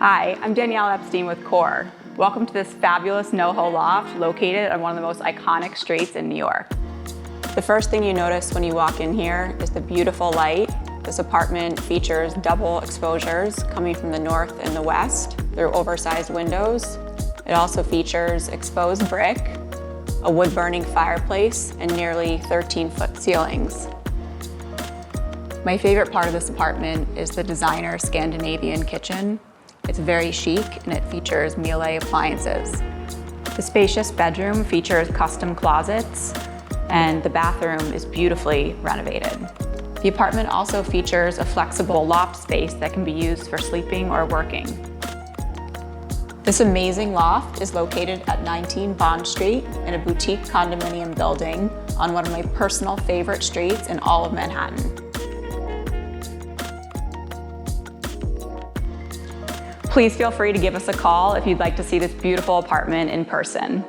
Hi, I'm Danielle Epstein with CORE. Welcome to this fabulous NoHo loft located on one of the most iconic streets in New York. The first thing you notice when you walk in here is the beautiful light. This apartment features double exposures coming from the north and the west through oversized windows. It also features exposed brick, a wood-burning fireplace, and nearly 13-foot ceilings. My favorite part of this apartment is the designer Scandinavian kitchen. It's very chic and it features Miele appliances. The spacious bedroom features custom closets and the bathroom is beautifully renovated. The apartment also features a flexible loft space that can be used for sleeping or working. This amazing loft is located at 19 Bond Street in a boutique condominium building on one of my personal favorite streets in all of Manhattan. Please feel free to give us a call if you'd like to see this beautiful apartment in person.